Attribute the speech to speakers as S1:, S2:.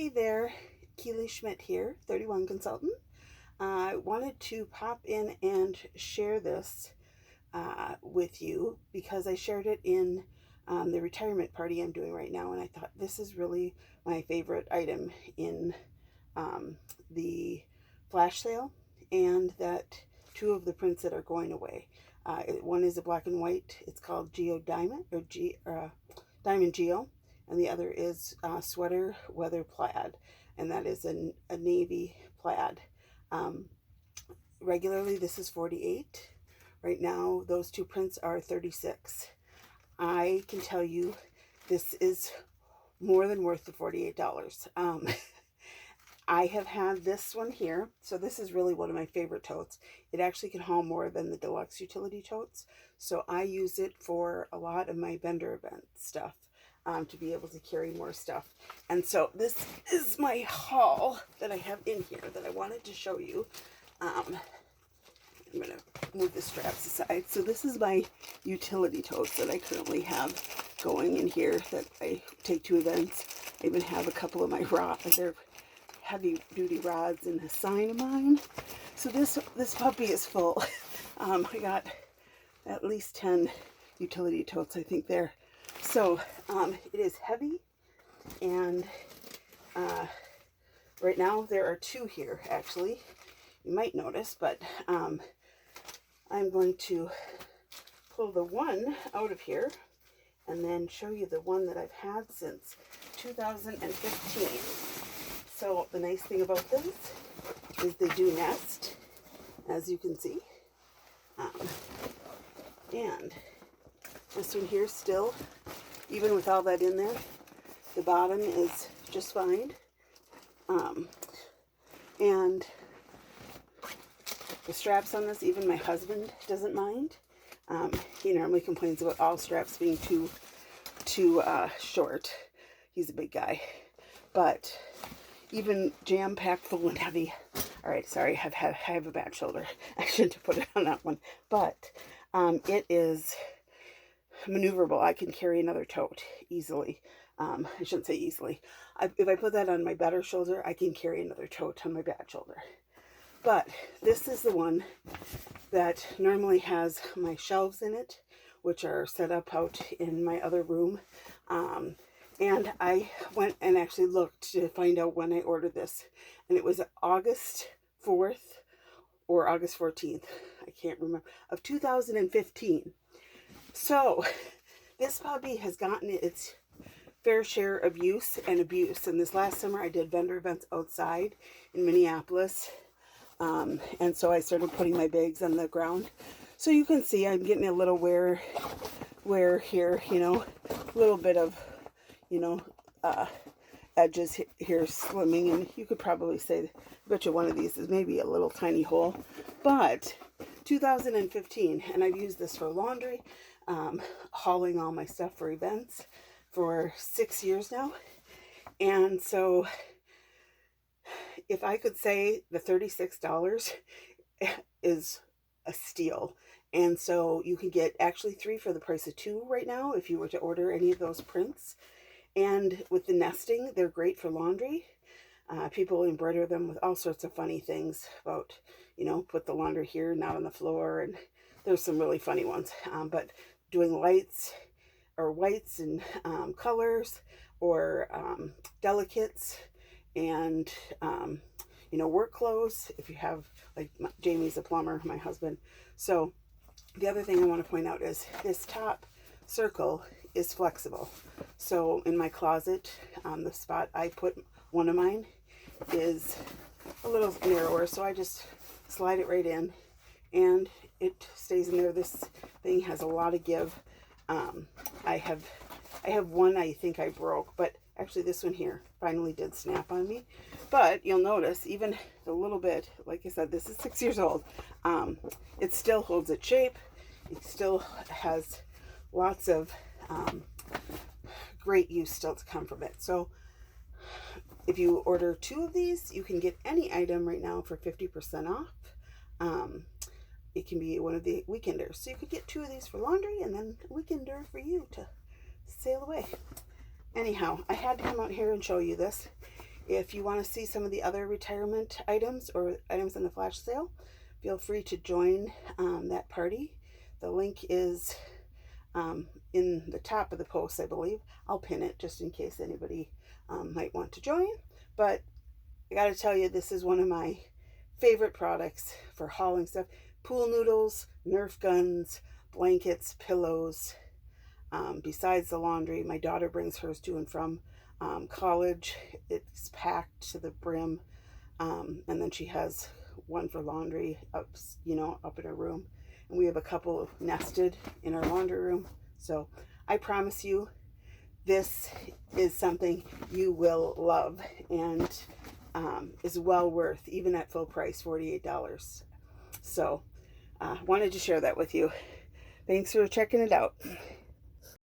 S1: Hey there, Keely Schmidt here, 31 Consultant. I wanted to pop in and share this with you because I shared it in the retirement party I'm doing right now, and I thought this is really my favorite item in the flash sale, and that two of the prints that are going away. One is a black and white. It's called Geo Diamond, or Diamond Geo, and the other is Sweater Weather Plaid, and that is a navy plaid. Regularly this is $48. Right now those two prints are $36. I can tell you this is more than worth the $48. I have had this one here, so this is really one of my favorite totes. It actually can haul more than the deluxe utility totes, so I use it for a lot of my vendor event stuff, to be able to carry more stuff. And so this is my haul that I have in here that I wanted to show you. I'm going to move the straps aside. So this is my utility totes that I currently have going in here that I take to events. I even have a couple of my they're heavy duty rods in a sign of mine. So this puppy is full. I got at least 10 utility totes, I think, there. So it is heavy, and right now there are two here, actually. You might notice, but I'm going to pull the one out of here and then show you the one that I've had since 2015. So the nice thing about this is they do nest, as you can see. And this one here still, even with all that in there, the bottom is just fine. And the straps on this, even my husband doesn't mind. He normally complains about all straps being too short. He's a big guy. But even jam-packed full and heavy. All right, sorry, I have a bad shoulder. I shouldn't have put it on that one. But it is maneuverable. I can carry another tote easily. I shouldn't say easily. If I put that on my better shoulder, I can carry another tote on my bad shoulder. But this is the one that normally has my shelves in it, which are set up out in my other room. And I went and actually looked to find out when I ordered this. And it was August 4th or August 14th, I can't remember, of 2015. So this puppy has gotten its fair share of use and abuse. And this last summer I did vendor events outside in Minneapolis. And so I started putting my bags on the ground. So you can see I'm getting a little wear here, you know, a little bit of, you know, edges here slimming, and you could probably say, I bet you one of these is maybe a little tiny hole. But 2015, and I've used this for laundry, hauling all my stuff for events for 6 years now. And so if I could say the $36 is a steal. And so you can get actually 3 for the price of 2 right now if you were to order any of those prints. And with the nesting, they're great for laundry. People embroider them with all sorts of funny things about, you know, put the laundry here, not on the floor. And there's some really funny ones. But doing lights or whites and colors, or delicates, and, you know, work clothes, if you have, like Jamie's a plumber, my husband. So the other thing I want to point out is this top circle is flexible. So in my closet, the spot I put one of mine is a little narrower, so I just slide it right in and it stays in there. This thing has a lot of give. I have one I think I broke, but actually this one here finally did snap on me. But you'll notice even a little bit, like I said, this is 6 years old. It still holds its shape. It still has lots of great use still to come from it. So if you order 2 of these, you can get any item right now for 50% off. It can be one of the weekenders. So you could get 2 of these for laundry and then a weekender for you to sail away. Anyhow, I had to come out here and show you this. If you want to see some of the other retirement items or items in the flash sale, feel free to join that party. The link is in the top of the post, I believe. I'll pin it just in case anybody might want to join. But I got to tell you, this is one of my favorite products for hauling stuff. Pool noodles, Nerf guns, blankets, pillows. Besides the laundry, my daughter brings hers to and from college. It's packed to the brim. And then she has one for laundry up in her room. And we have a couple nested in our laundry room. So I promise you, this is something you will love and is well worth, even at full price, $48. So wanted to share that with you. Thanks for checking it out.